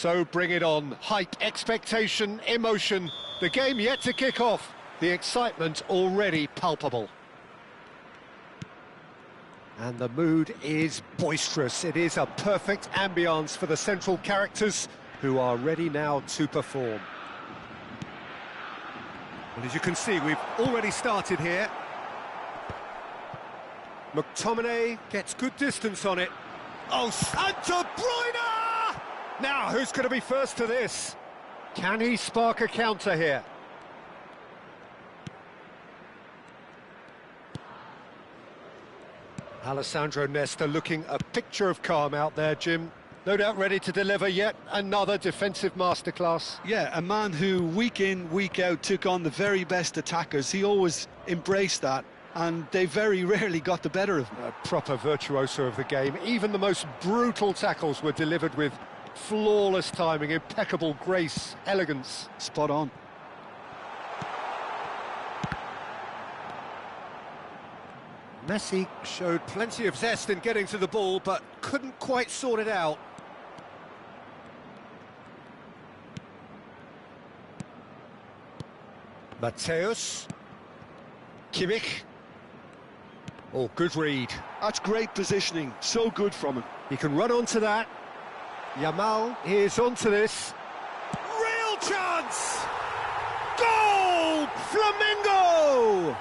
So bring it on. Hype, expectation, emotion. The game yet to kick off. The excitement already palpable. And the mood is boisterous. It is a perfect ambience for the central characters who are ready now to perform. Well, as you can see, we've already started here. McTominay gets good distance on it. Oh, and De Bruyne! Now, who's going to be first to this? Can he spark a counter here? Alessandro Nesta looking a picture of calm out there, Jim. No doubt ready to deliver yet another defensive masterclass. Yeah, a man who week in, week out took on the very best attackers. He always embraced that, and they very rarely got the better of him. A proper virtuoso of the game. Even the most brutal tackles were delivered with flawless timing, impeccable grace, elegance. Spot on. Messi showed plenty of zest in getting to the ball, but couldn't quite sort it out. Mateus. Kimmich. Oh, good read. That's great positioning, so good from him. He can run onto that. Yamal is onto this. Real chance! Goal! Flamengo!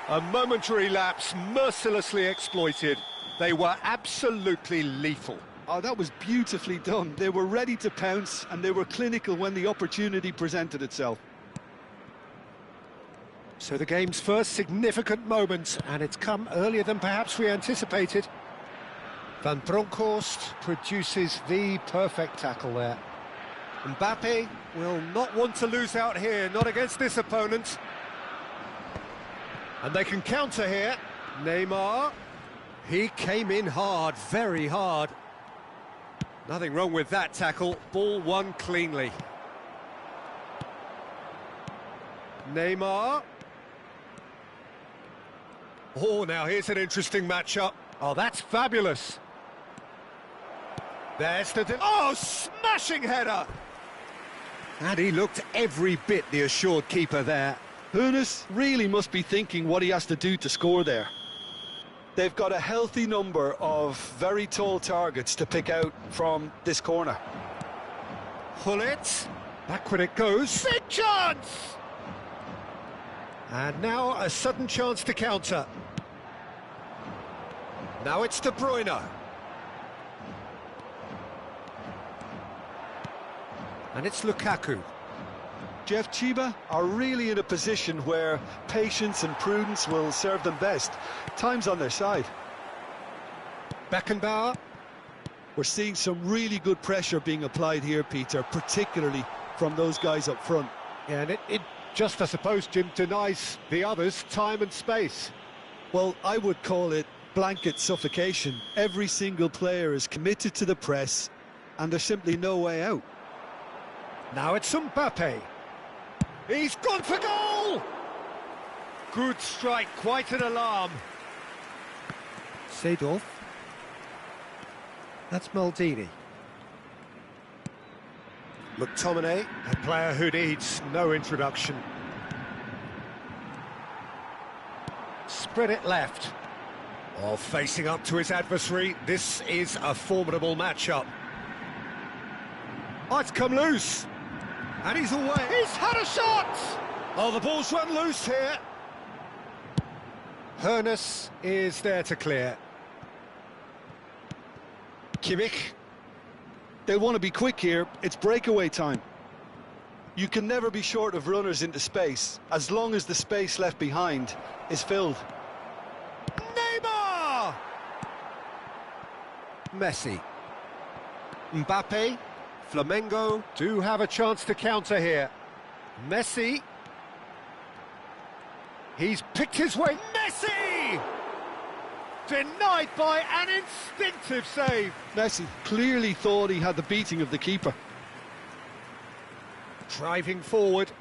A momentary lapse, mercilessly exploited. They were absolutely lethal. Oh, that was beautifully done. They were ready to pounce, and they were clinical when the opportunity presented itself. So the game's first significant moment, and it's come earlier than perhaps we anticipated. Van Bronckhorst produces the perfect tackle there. Mbappe will not want to lose out here, not against this opponent. And they can counter here. Neymar. He came in hard, very hard. Nothing wrong with that tackle. Ball won cleanly. Neymar. Oh, now here's an interesting matchup. Oh, that's fabulous. There's the... Oh, smashing header! And he looked every bit the assured keeper there. Hoeneß really must be thinking what he has to do to score there. They've got a healthy number of very tall targets to pick out from this corner. Hullet, backward it goes. Big chance! And now a sudden chance to counter. Now it's De Bruyne. And it's Lukaku. Jeff, Chiba are really in a position where patience and prudence will serve them best. Time's on their side. Beckenbauer. We're seeing some really good pressure being applied here, Peter, particularly from those guys up front. Yeah, and it just, I suppose, Jim, denies the others time and space. Well, I would call it blanket suffocation. Every single player is committed to the press, and there's simply no way out. Now it's Mbappe. He's gone for goal! Good strike, quite an alarm. Seedorf. That's Maldini. McTominay, a player who needs no introduction. Spread it left. Oh, facing up to his adversary, this is a formidable matchup. Oh, it's come loose. And he's away. He's had a shot! Oh, the ball's run loose here. Hoeneß is there to clear. Kimmich. They'll want to be quick here. It's breakaway time. You can never be short of runners into space, as long as the space left behind is filled. Neymar! Messi. Mbappe. Flamengo do have a chance to counter here. Messi. He's picked his way. Messi! Denied by an instinctive save. Messi clearly thought he had the beating of the keeper. Driving forward.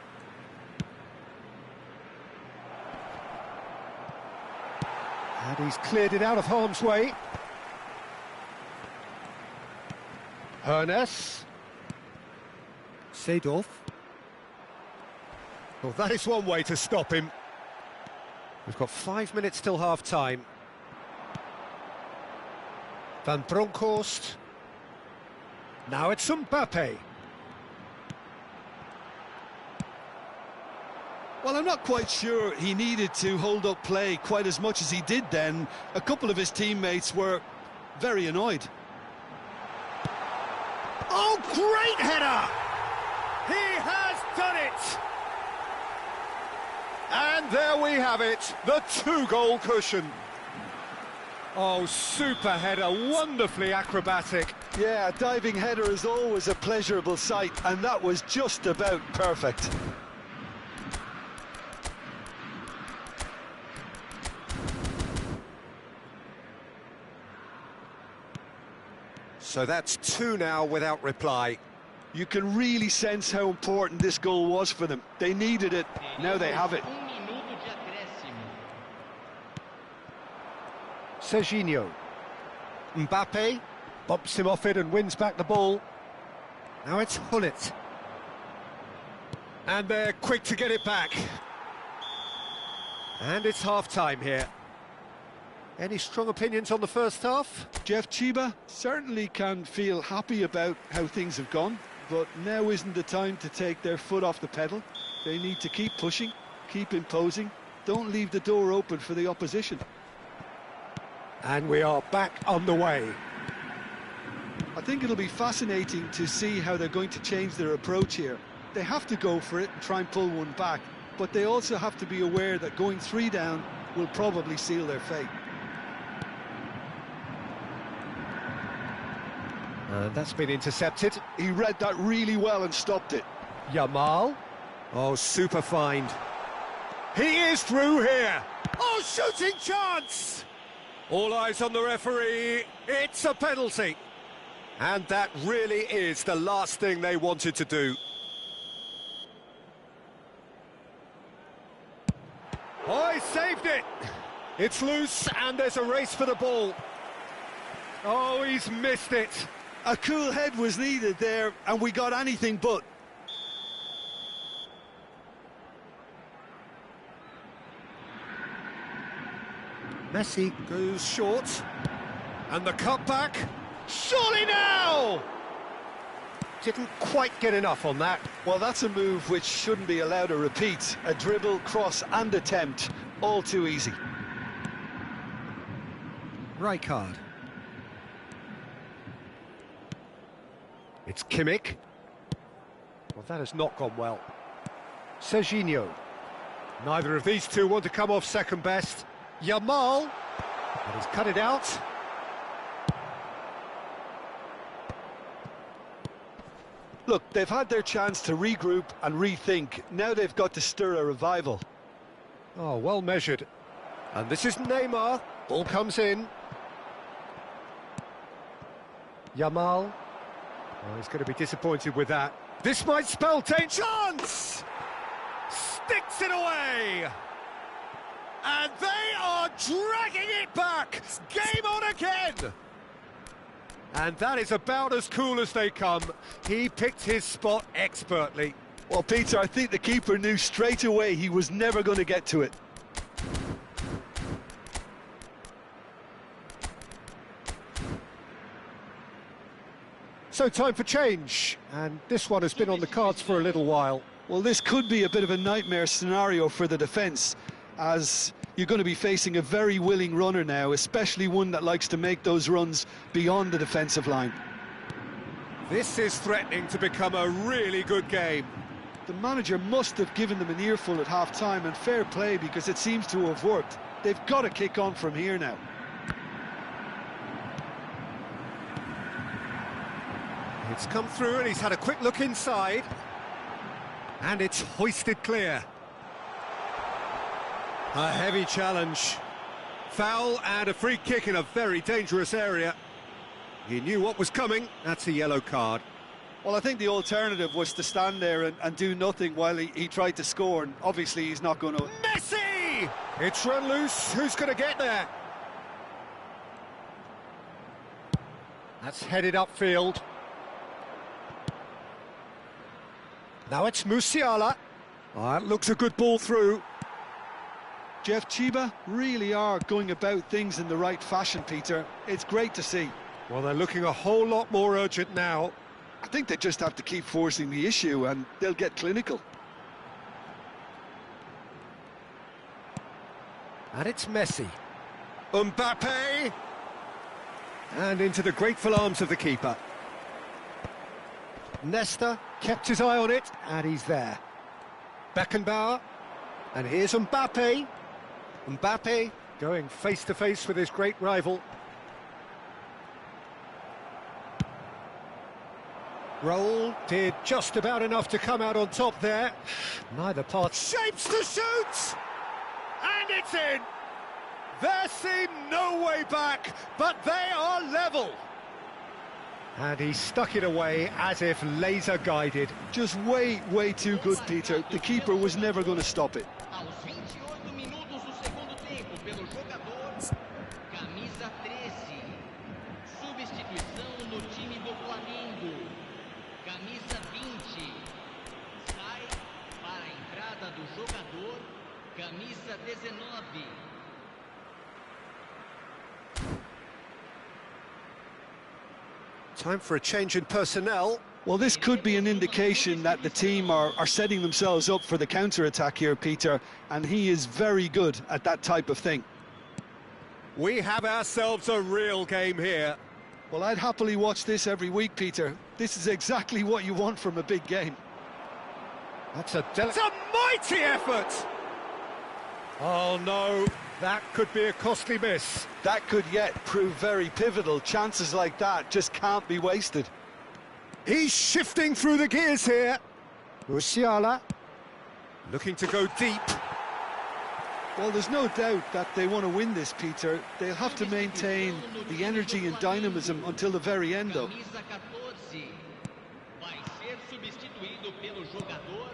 And he's cleared it out of harm's way. Ernest. Seedorf. Well, that is one way to stop him. We've got 5 minutes till half-time. Van Bronckhorst. Now it's Mbappe. Well, I'm not quite sure he needed to hold up play quite as much as he did then. A couple of his teammates were very annoyed. Oh, great header! He has done it! And there we have it, the 2-goal cushion. Oh, super header, wonderfully acrobatic. Yeah, a diving header is always a pleasurable sight, and that was just about perfect. So that's 2 now without reply. You can really sense how important this goal was for them. They needed it, now they have it. Serginho. Mbappe bumps him off it and wins back the ball. Now it's Hullet. And they're quick to get it back. And it's half-time here. Any strong opinions on the first half? Jeff Chiba certainly can feel happy about how things have gone, but now isn't the time to take their foot off the pedal. They need to keep pushing, keep imposing, don't leave the door open for the opposition. And we are back underway. I think it'll be fascinating to see how they're going to change their approach here. They have to go for it and try and pull one back, but they also have to be aware that going 3 down will probably seal their fate. That's been intercepted. He read that really well and stopped it. Yamal. Oh, super find. He is through here. Oh, shooting chance! All eyes on the referee. It's a penalty. And that really is the last thing they wanted to do. Oh, he saved it. It's loose and there's a race for the ball. Oh, he's missed it. A cool head was needed there, and we got anything but. Messi goes short. And the cutback. Surely now! Didn't quite get enough on that. Well, that's a move which shouldn't be allowed to repeat. A dribble, cross and attempt. All too easy. Rijkaard. It's Kimmich. Well, that has not gone well. Serginho. Neither of these two want to come off second best. Yamal. And he's cut it out. Look, they've had their chance to regroup and rethink. Now they've got to stir a revival. Oh, well measured. And this is Neymar. Ball comes in. Yamal. Oh, he's going to be disappointed with that. This might spell danger. Chance! Sticks it away! And they are dragging it back! Game on again! And that is about as cool as they come. He picked his spot expertly. Well, Peter, I think the keeper knew straight away he was never going to get to it. So time for change, and this one has been on the cards for a little while. Well, this could be a bit of a nightmare scenario for the defence, as you're going to be facing a very willing runner now, especially one that likes to make those runs beyond the defensive line. This is threatening to become a really good game. The manager must have given them an earful at half-time, and fair play, because it seems to have worked. They've got to kick on from here now. It's come through and he's had a quick look inside. And it's hoisted clear. A heavy challenge. Foul and a free kick in a very dangerous area. He knew what was coming. That's a yellow card. Well, I think the alternative was to stand there and do nothing while he tried to score, and obviously he's not going to... Messi! It's run loose. Who's going to get there? That's headed upfield. Now it's Musiala. That looks a good ball through. Jeff Chiba really are going about things in the right fashion, Peter. It's great to see. Well, they're looking a whole lot more urgent now. I think they just have to keep forcing the issue and they'll get clinical. And it's Messi. Mbappe! And into the grateful arms of the keeper. Nesta kept his eye on it, and he's there. Beckenbauer, and here's Mbappe. Mbappe going face-to-face with his great rival. Raul did just about enough to come out on top there. Neither part shapes to shoot! And it's in! There seemed no way back, but they are level. And he stuck it away as if laser-guided. Just way too good, Peter. The keeper was never going to stop it. Aos 28 minutos do segundo tempo, pelo jogador, camisa 13. Substituição no time do Flamengo. Camisa 20. Sai para a entrada do jogador, camisa 19. Time for a change in personnel. Well, this could be an indication that the team are setting themselves up for the counter-attack here, Peter, and he is very good at that type of thing. We have ourselves a real game here. Well, I'd happily watch this every week, Peter. This is exactly what you want from a big game. That's a mighty effort! Oh no, that could be a costly miss. That could yet prove very pivotal. Chances like that just can't be wasted. He's shifting through the gears here. Musiala looking to go deep. Well, there's no doubt that they want to win this, Peter. They'll have to maintain the energy and dynamism until the very end, though. Camisa 14. Vai ser substituído pelo jogador,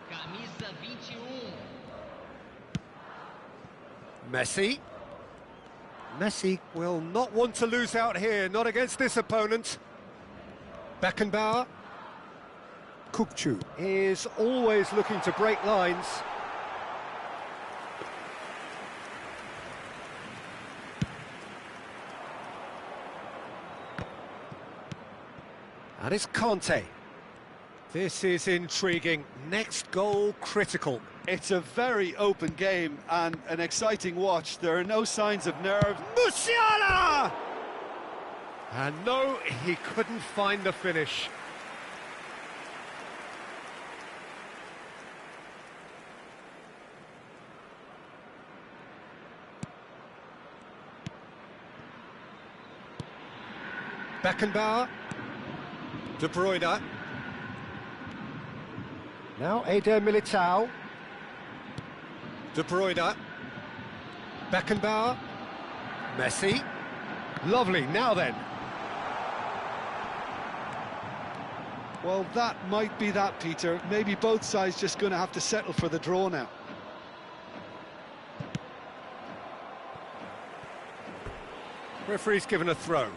camisa 21. Messi. Messi will not want to lose out here, not against this opponent. Beckenbauer. Kukçu is always looking to break lines. And it's Conte. This is intriguing. Next goal critical. It's a very open game and an exciting watch. There are no signs of nerve. Musiala! And no, he couldn't find the finish. Beckenbauer. De Bruyne. Now Eder Militao. De Bruyne. Beckenbauer. Messi. Lovely, now then. Well, that might be that, Peter. Maybe both sides just going to have to settle for the draw now. Referee's given a throw.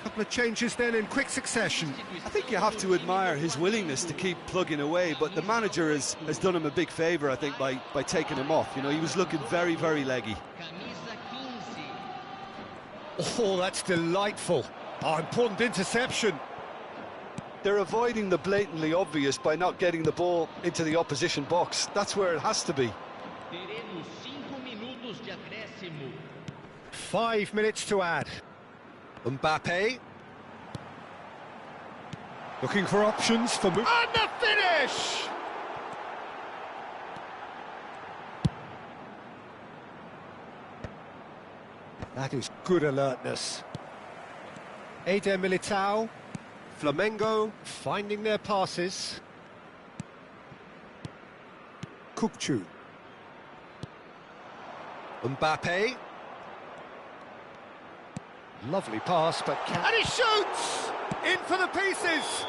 Couple of changes then in quick succession. I think you have to admire his willingness to keep plugging away, but the manager has done him a big favour, I think, by taking him off. You know, he was looking very leggy. Camisa 15. Oh, that's delightful. Oh, important interception. They're avoiding the blatantly obvious by not getting the ball into the opposition box. That's where it has to be. Teremos 5 minutos de acréscimo. 5 minutes to add. Mbappe. Looking for options for... And the finish! That is good alertness. Eder Militao. Flamengo finding their passes. Kukçu. Mbappe. Lovely pass, but and he shoots! In for the pieces!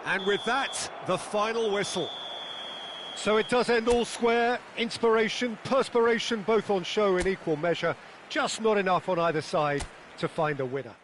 And with that, the final whistle. So it does end all square. Inspiration, perspiration, both on show in equal measure. Just not enough on either side to find a winner.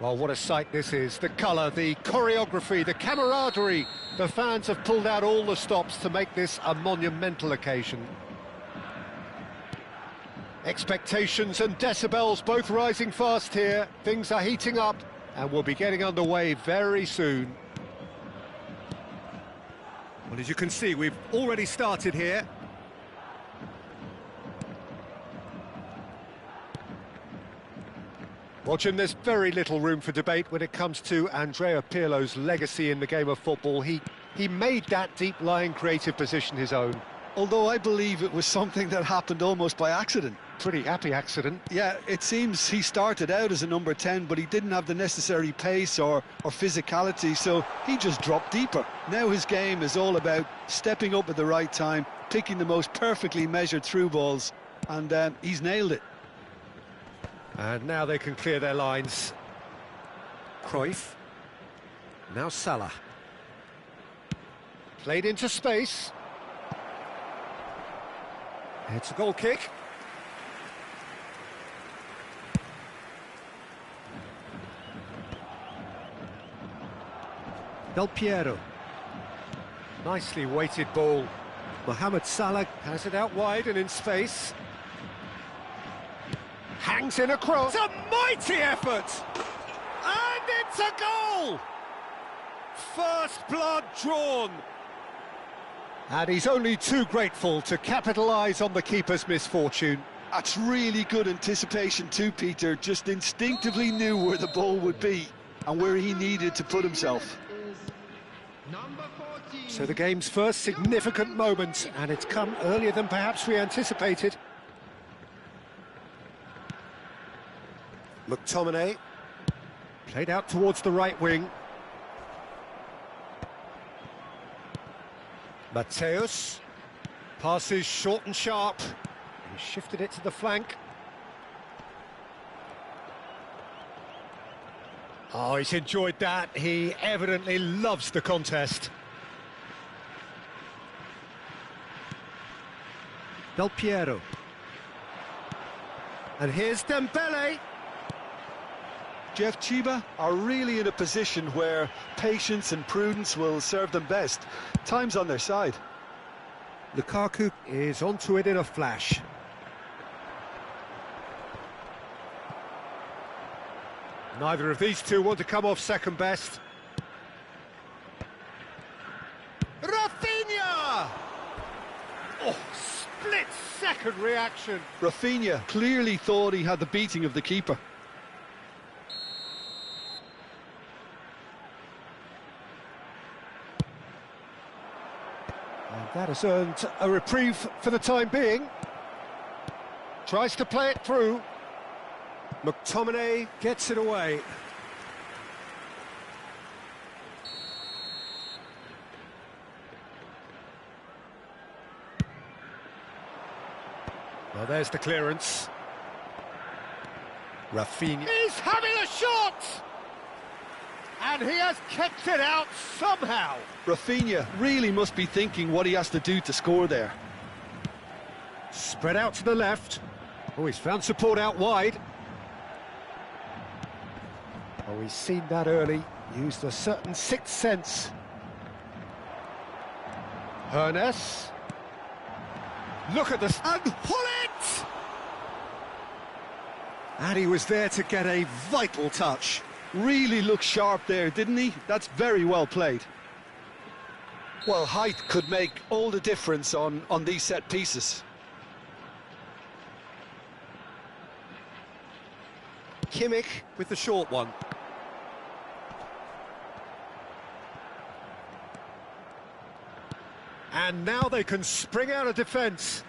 Well, what a sight this is. The colour, the choreography, the camaraderie. The fans have pulled out all the stops to make this a monumental occasion. Expectations and decibels both rising fast here. Things are heating up and we'll be getting underway very soon. Well, as you can see, we've already started here. Watching, there's very little room for debate when it comes to Andrea Pirlo's legacy in the game of football. He made that deep-lying creative position his own. Although I believe it was something that happened almost by accident. Pretty happy accident. Yeah, it seems he started out as a number 10, but he didn't have the necessary pace or physicality, so he just dropped deeper. Now his game is all about stepping up at the right time, picking the most perfectly measured through balls, and he's nailed it. And now they can clear their lines. Cruyff. Now Salah. Played into space. It's a goal kick. Del Piero. Nicely weighted ball. Mohamed Salah has it out wide and in space. Hangs in a cross. It's a mighty effort! And it's a goal! First blood drawn. And he's only too grateful to capitalise on the keeper's misfortune. That's really good anticipation too, Peter. Just instinctively knew where the ball would be and where he needed to put himself. So the game's first significant moment, and it's come earlier than perhaps we anticipated. McTominay, played out towards the right wing. Mateus, passes short and sharp. He shifted it to the flank. Oh, he's enjoyed that. He evidently loves the contest. Del Piero. And here's Dembele. Jeff, Chiba are really in a position where patience and prudence will serve them best. Time's on their side. Lukaku is onto it in a flash. Neither of these two want to come off second best. Rafinha! Oh, split-second reaction. Rafinha clearly thought he had the beating of the keeper. And that has earned a reprieve for the time being. Tries to play it through. McTominay gets it away. Well, there's the clearance. Rafinha. He's having a shot! And he has kept it out somehow. Rafinha really must be thinking what he has to do to score there. Spread out to the left. Oh, he's found support out wide. Oh, he's seen that early. Used a certain sixth sense. Hernes. Look at this. And pull it! And he was there to get a vital touch. Really looked sharp there, didn't he? That's very well played. Well, height could make all the difference on these set pieces. Kimmich with the short one. And now they can spring out of defence.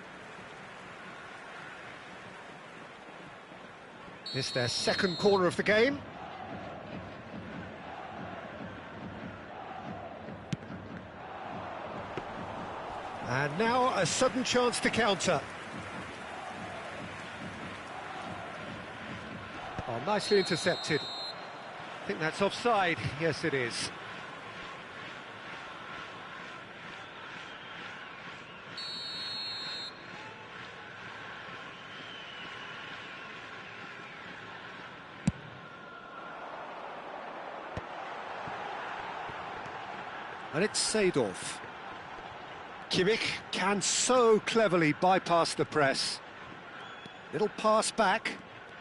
It's their second corner of the game. And now a sudden chance to counter. Oh, nicely intercepted. I think that's offside. Yes, it is. And it's Seedorf. Kimmich can so cleverly bypass the press. Little pass back.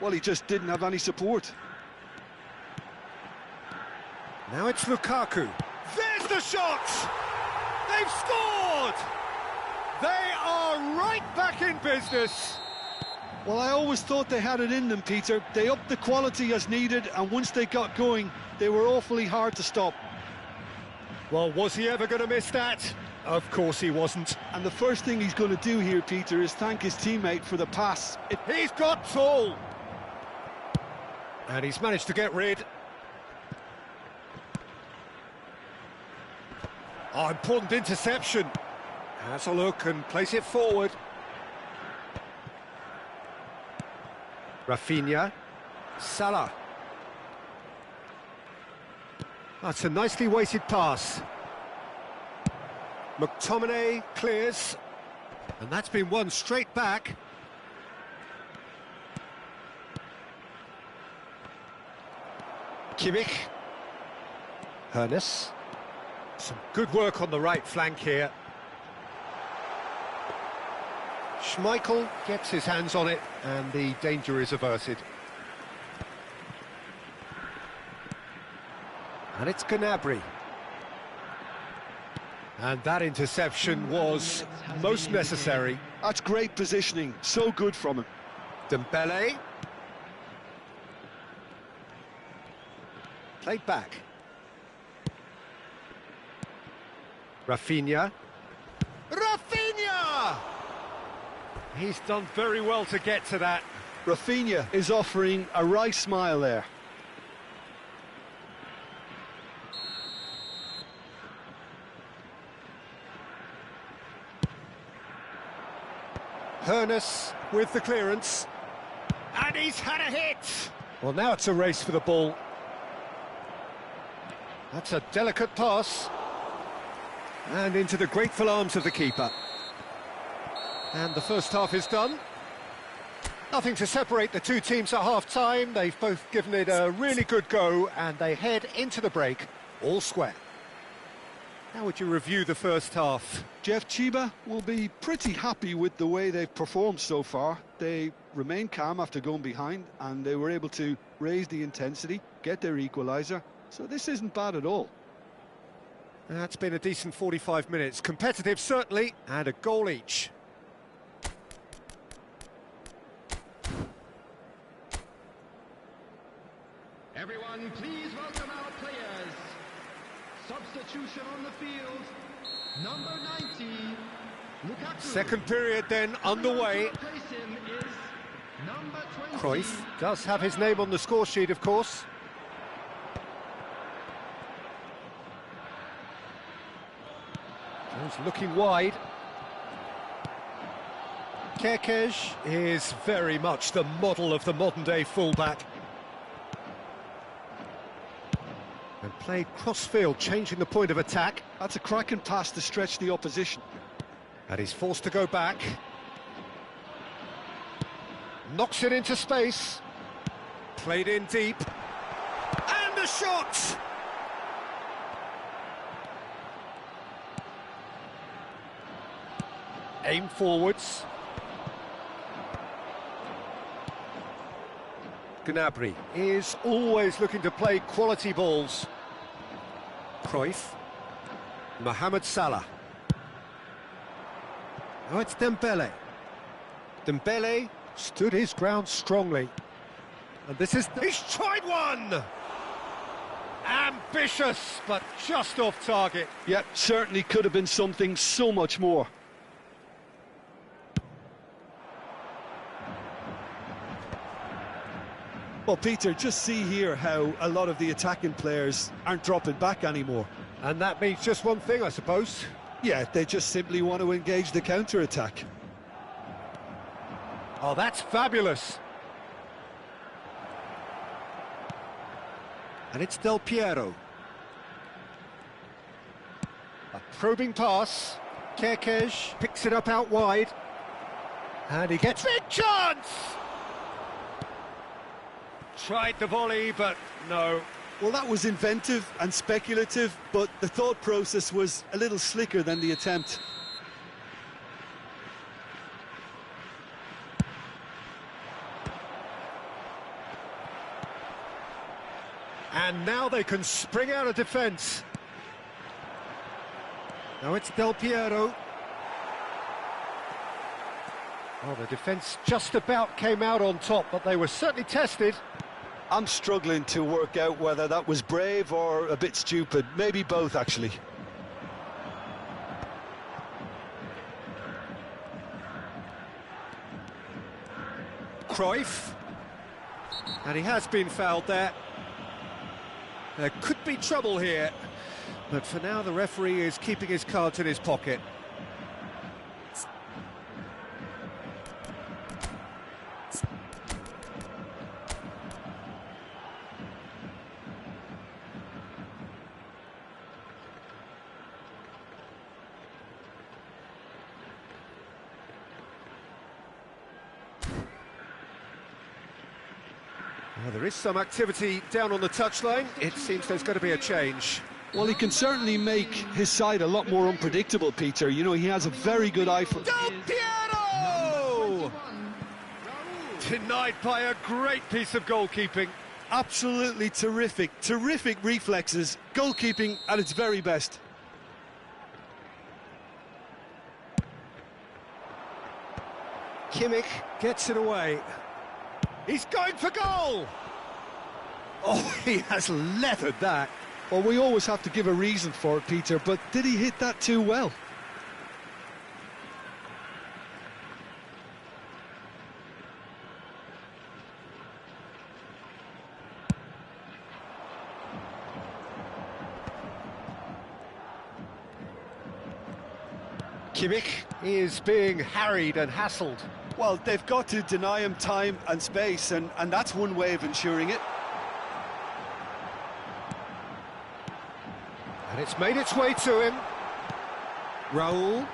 Well, he just didn't have any support. Now it's Lukaku. There's the shot! They've scored! They are right back in business. Well, I always thought they had it in them, Peter. They upped the quality as needed, and once they got going, they were awfully hard to stop. Well, was he ever going to miss that? Of course he wasn't. And the first thing he's going to do here, Peter, is thank his teammate for the pass. He's got tall! And he's managed to get rid. Oh, important interception. Has a look and plays it forward. Rafinha. Salah. That's a nicely weighted pass. McTominay clears. And that's been won straight back. Kimmich. Hoeneß. Some good work on the right flank here. Schmeichel gets his hands on it and the danger is averted. And it's Gnabry. And that interception was most necessary. That's great positioning, so good from him. Dembele. Played back. Rafinha. Rafinha! He's done very well to get to that. Rafinha is offering a wry smile there. Hoeneß with the clearance. And he's had a hit! Well, now it's a race for the ball. That's a delicate pass. And into the grateful arms of the keeper. And the first half is done. Nothing to separate the two teams at half-time. They've both given it a really good go, and they head into the break all square. How would you review the first half? Jeff, Chiba will be pretty happy with the way they've performed so far. They remained calm after going behind, and they were able to raise the intensity, get their equaliser. So this isn't bad at all. That's been a decent 45 minutes. Competitive, certainly, and a goal each. Everyone, please welcome our players. Substitution on the field. Number 90, Lukaku. Second period then underway. Replace him is number 20. Cruyff does have his name on the score sheet, of course. He's looking wide. Kerkez is very much the model of the modern-day fullback. And played cross-field, changing the point of attack. That's a cracking pass to stretch the opposition. And he's forced to go back. Knocks it into space. Played in deep. And a shot! Aim forwards. Gnabry is always looking to play quality balls. Cruyff. Mohamed Salah. Now it's Dembele. Dembele stood his ground strongly. And this is... He's tried one! Ambitious, but just off target. Yeah, certainly could have been something so much more. Well, Peter, just see here how a lot of the attacking players aren't dropping back anymore. And that means just one thing, I suppose. Yeah, they just simply want to engage the counter-attack. Oh, that's fabulous. And it's Del Piero. A probing pass. Kerkez picks it up out wide. And he gets... Big chance! Tried the volley, but no. Well, that was inventive and speculative, but the thought process was a little slicker than the attempt. And now they can spring out of defence. Now it's Del Piero. Well, the defence just about came out on top, but they were certainly tested. I'm struggling to work out whether that was brave or a bit stupid. Maybe both, actually. Cruyff. And he has been fouled there. There could be trouble here. But for now, the referee is keeping his cards in his pocket. Well, there is some activity down on the touchline. It seems there's going to be a change. Well, he can certainly make his side a lot more unpredictable, Peter. You know, he has a very good eye for... Del Piero! Denied by a great piece of goalkeeping. Absolutely terrific, terrific reflexes. Goalkeeping at its very best. Kimmich gets it away. He's going for goal! Oh, he has leathered that. Well, we always have to give a reason for it, Peter, but did he hit that too well? Kimmich is being harried and hassled. Well, they've got to deny him time and space, and that's one way of ensuring it. And it's made its way to him. Raul,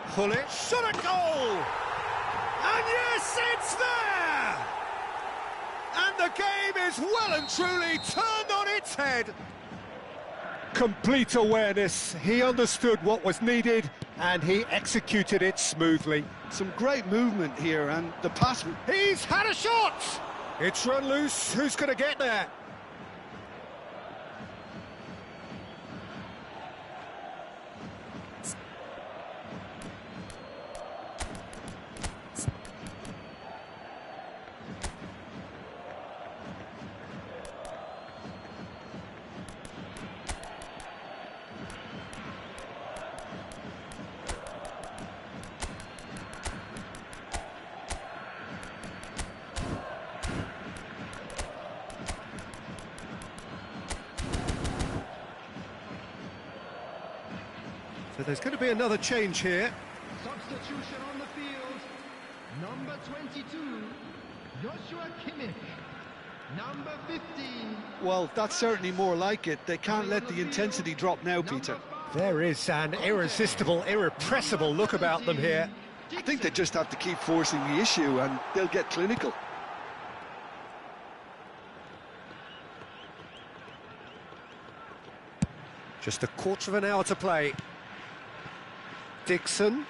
pull it, shot at goal! And yes, it's there! And the game is well and truly turned on its head. Complete awareness, he understood what was needed, and he executed it smoothly. Some great movement here, and the pass... He's had a shot! It's run loose, who's going to get there? So there's going to be another change here. Substitution on the field. Number 22, Joshua Kimmich. Number 15. Well, that's certainly more like it. They can't let the intensity drop now, Peter. There is an irresistible, irrepressible look about them here. I think they just have to keep forcing the issue and they'll get clinical. Just a quarter of an hour to play. Dixon.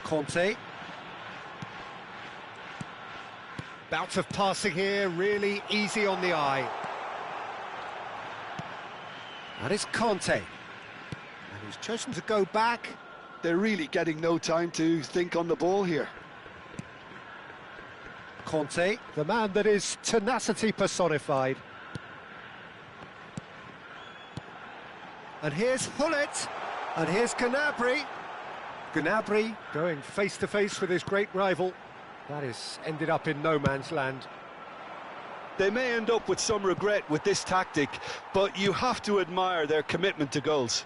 Conte. Bout of passing here, really easy on the eye. And it's Conte. And he's chosen to go back. They're really getting no time to think on the ball here. Conte, the man that is tenacity personified. And here's Hullet. And here's Gnabry. Gnabry going face-to-face with his great rival. That is ended up in no man's land. They may end up with some regret with this tactic, but you have to admire their commitment to goals.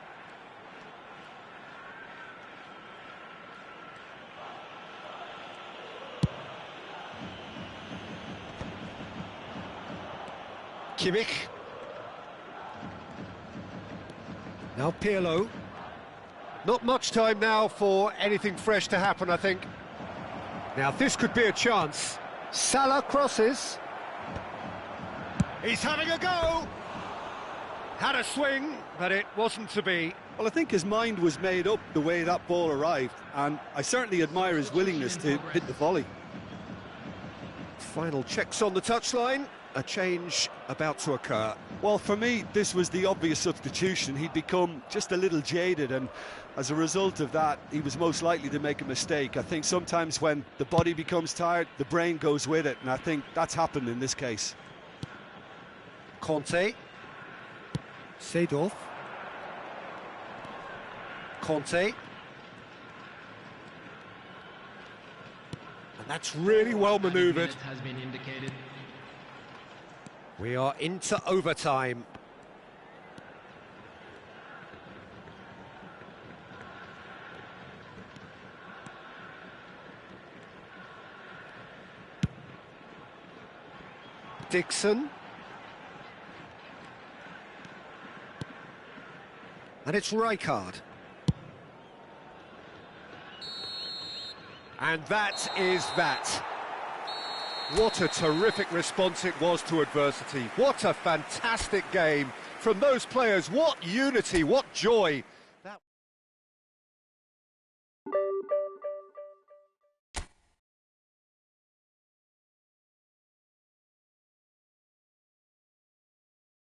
Kimmich. Now Pirlo. Not much time now for anything fresh to happen, I think. Now this could be a chance. Salah crosses. He's having a go. Had a swing, but it wasn't to be. Well, I think his mind was made up the way that ball arrived, and I certainly admire his willingness to hit the volley. Final checks on the touchline. A change about to occur. Well, for me, this was the obvious substitution. He'd become just a little jaded, and as a result of that, he was most likely to make a mistake. I think sometimes when the body becomes tired, the brain goes with it, and I think that's happened in this case. Conte. Seedorf. Conte. And that's really well manoeuvred. Has been indicated. We are into overtime. Dixon. And it's Rijkaard. And that is that. What a terrific response it was to adversity. What a fantastic game from those players. What unity, what joy.